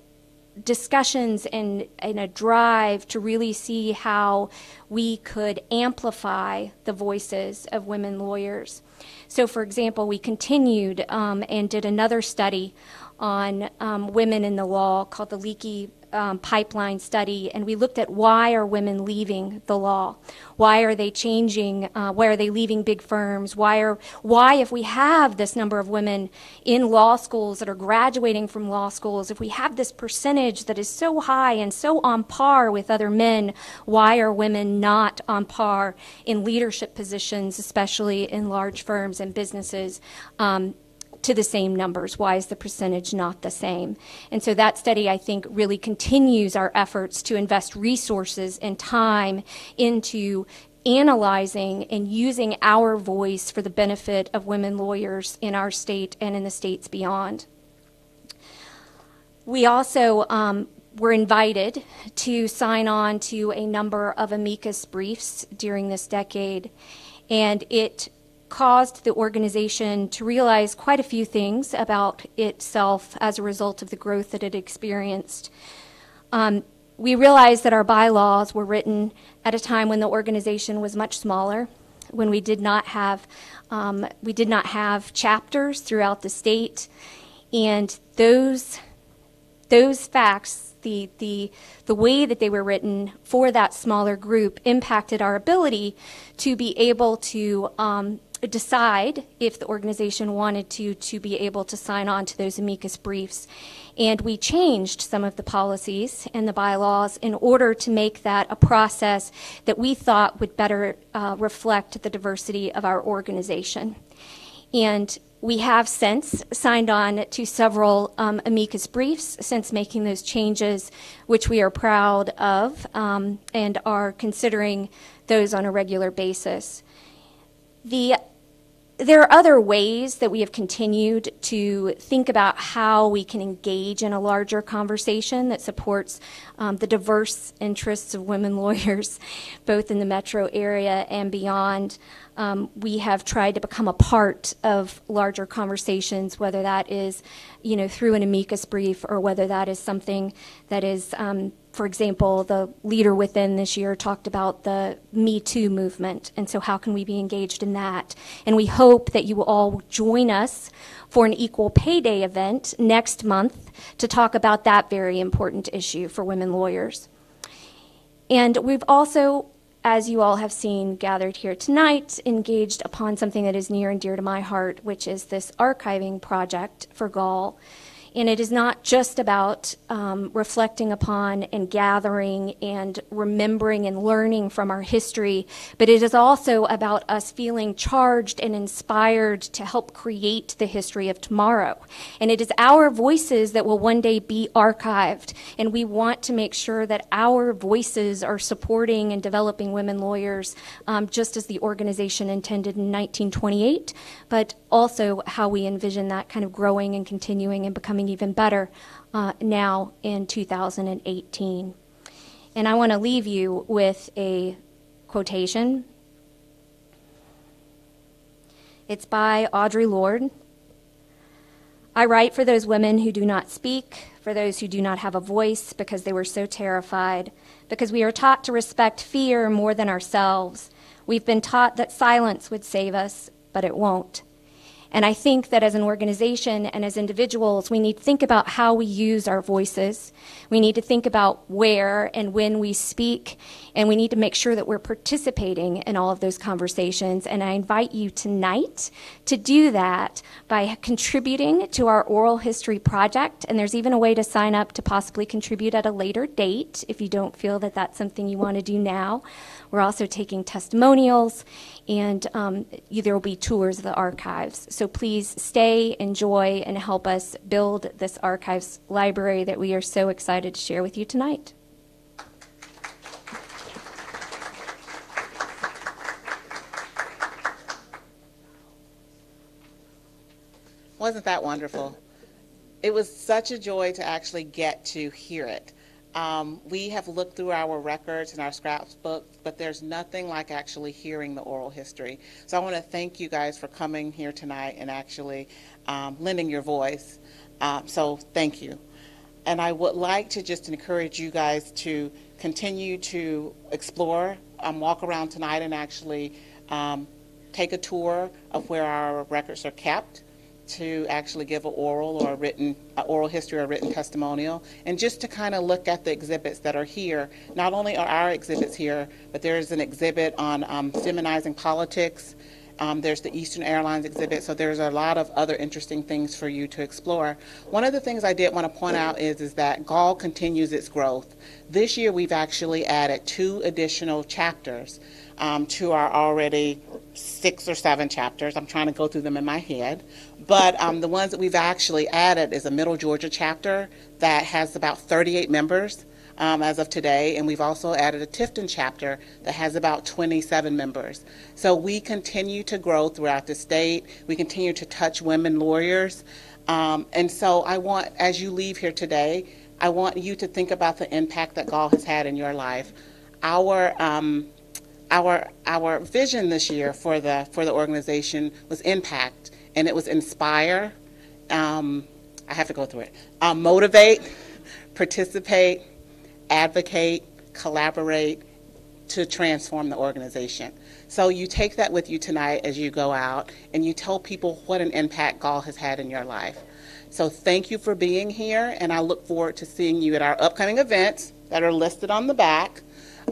G: discussions and a drive to really see how we could amplify the voices of women lawyers. So, for example, we continued and did another study on women in the law called the Leaky Pipeline Study, and we looked at why are women leaving the law? Why are they changing? Why are they leaving big firms? Why, if we have this number of women in law schools that are graduating from law schools, if we have this percentage that is so high and so on par with other men, why are women not on par in leadership positions, especially in large firms and businesses? To the same numbers? Why is the percentage not the same? And so that study, I think, really continues our efforts to invest resources and time into analyzing and using our voice for the benefit of women lawyers in our state and in the states beyond. We also were invited to sign on to a number of amicus briefs during this decade, and it caused the organization to realize quite a few things about itself as a result of the growth that it experienced. We realized that our bylaws were written at a time when the organization was much smaller, when we did not have chapters throughout the state, and those facts, the way that they were written for that smaller group, impacted our ability to be able to decide if the organization wanted to be able to sign on to those amicus briefs. And we changed some of the policies and the bylaws in order to make that a process that we thought would better reflect the diversity of our organization. And we have since signed on to several amicus briefs since making those changes, which we are proud of and are considering those on a regular basis. There are other ways that we have continued to think about how we can engage in a larger conversation that supports the diverse interests of women lawyers, both in the metro area and beyond. We have tried to become a part of larger conversations, whether that is, through an amicus brief or whether that is something that is, for example, the Leader Within this year talked about the Me Too movement, and so how can we be engaged in that? And we hope that you will all join us for an Equal Pay Day event next month to talk about that very important issue for women lawyers. And we've also, as you all have seen gathered here tonight, engaged upon something that is near and dear to my heart, which is this archiving project for GAWL. And it is not just about reflecting upon and gathering and remembering and learning from our history, but it is also about us feeling charged and inspired to help create the history of tomorrow. And it is our voices that will one day be archived, and we want to make sure that our voices are supporting and developing women lawyers, just as the organization intended in 1928, but also how we envision that kind of growing and continuing and becoming even better now in 2018. And I want to leave you with a quotation. It's by Audrey Lorde. I write for those women who do not speak, for those who do not have a voice because they were so terrified, because we are taught to respect fear more than ourselves. We've been taught that silence would save us, but it won't. And I think that as an organization and as individuals, we need to think about how we use our voices. We need to think about where and when we speak, and we need to make sure that we're participating in all of those conversations. And I invite you tonight to do that by contributing to our oral history project. And there's even a way to sign up to possibly contribute at a later date if you don't feel that that's something you want to do now. We're also taking testimonials, and there will be tours of the archives. So please stay, enjoy, and help us build this archives library that we are so excited to share with you tonight.
A: Wasn't that wonderful? It was such a joy to actually get to hear it. We have looked through our records and our scrapbooks, but there's nothing like actually hearing the oral history. So I want to thank you guys for coming here tonight and actually lending your voice. So thank you. And I would like to just encourage you guys to continue to explore, walk around tonight and actually take a tour of where our records are kept, to actually give an oral or a written oral history or written testimonial, and just to kind of look at the exhibits that are here. Not only are our exhibits here, but there's an exhibit on feminizing politics. There's the Eastern Airlines exhibit, so there's a lot of other interesting things for you to explore. One of the things I did want to point out is that GAWL continues its growth. This year we've actually added 2 additional chapters to our already 6 or 7 chapters. I'm trying to go through them in my head. But the ones that we've actually added is a Middle Georgia chapter that has about 38 members as of today, and we've also added a Tifton chapter that has about 27 members. So we continue to grow throughout the state. We continue to touch women lawyers. And so I want, as you leave here today, I want you to think about the impact that GAWL has had in your life. Our vision this year for the organization was impact, and it was inspire. I have to go through it. Motivate, participate, advocate, collaborate to transform the organization. So you take that with you tonight as you go out, and you tell people what an impact GAWL has had in your life. So thank you for being here, and I look forward to seeing you at our upcoming events that are listed on the back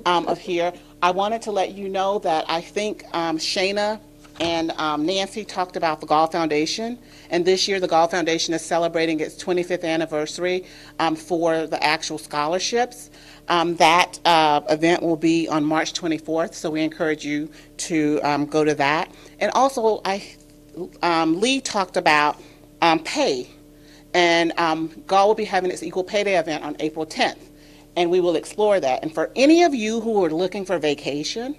A: of here. I wanted to let you know that I think Shana and Nancy talked about the GAWL Foundation, and this year the GAWL Foundation is celebrating its 25th anniversary for the actual scholarships. That event will be on March 24th, so we encourage you to go to that. And also, Lee talked about pay, and GAWL will be having its Equal Pay Day event on April 10th, and we will explore that. And for any of you who are looking for vacation,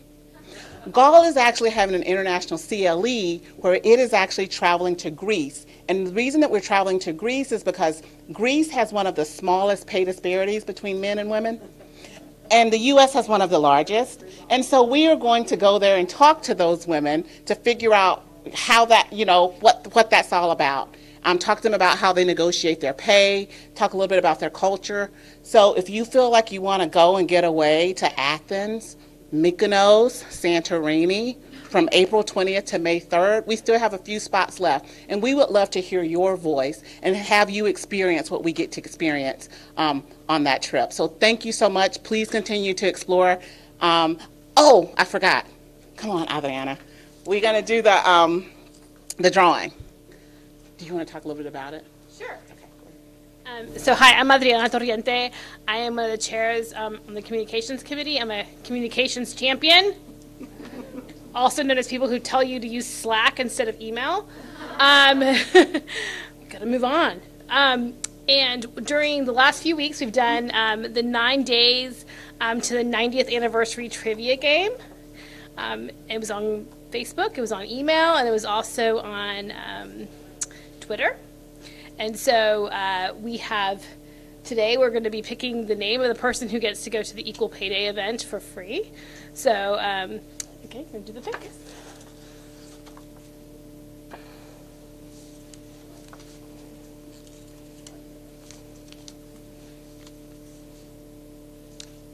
A: GAWL is actually having an international CLE where it is actually traveling to Greece. And the reason that we're traveling to Greece is because Greece has one of the smallest pay disparities between men and women, and the U.S. has one of the largest. And so we are going to go there and talk to those women to figure out how that, what that's all about. Talk to them about how they negotiate their pay, talk a little bit about their culture. So if you feel like you want to go and get away to Athens, Mykonos, Santorini, from April 20th to May 3rd, we still have a few spots left. And we would love to hear your voice and have you experience what we get to experience on that trip. So thank you so much. Please continue to explore. Oh, I forgot. Come on, Adriana. We're going to do the drawing. Do you want to talk a little bit about it?
H: Sure. So hi, I'm Adriana Torriente. I am one of the chairs on the communications committee. I'm a communications champion, also known as people who tell you to use Slack instead of email. Gotta move on. And during the last few weeks, we've done the 9 days to the 90th anniversary trivia game. It was on Facebook, it was on email, and it was also on Twitter. And so we have Today we're going to be picking the name of the person who gets to go to the Equal Pay Day event for free. So, okay, we're going to do the pick.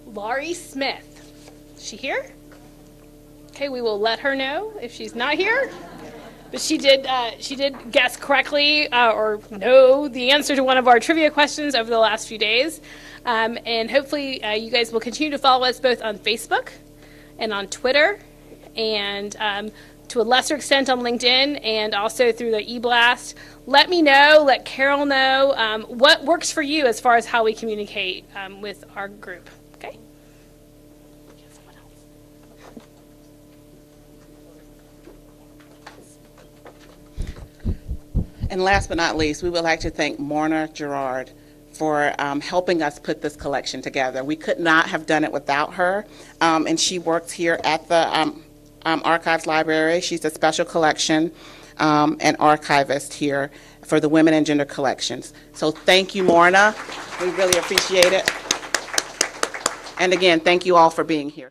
H: Laurie Smith. Is she here? Okay, we will let her know if she's not here. But she did guess correctly or know the answer to one of our trivia questions over the last few days. And hopefully you guys will continue to follow us both on Facebook and on Twitter and to a lesser extent on LinkedIn and also through the e-blast. Let me know, let Carol know what works for you as far as how we communicate with our group. Okay?
A: And last but not least, we would like to thank Morna Gerard for helping us put this collection together. We could not have done it without her, and she works here at the Archives Library. She's a special collection and archivist here for the Women and Gender Collections. So thank you, Morna. We really appreciate it. And again, thank you all for being here.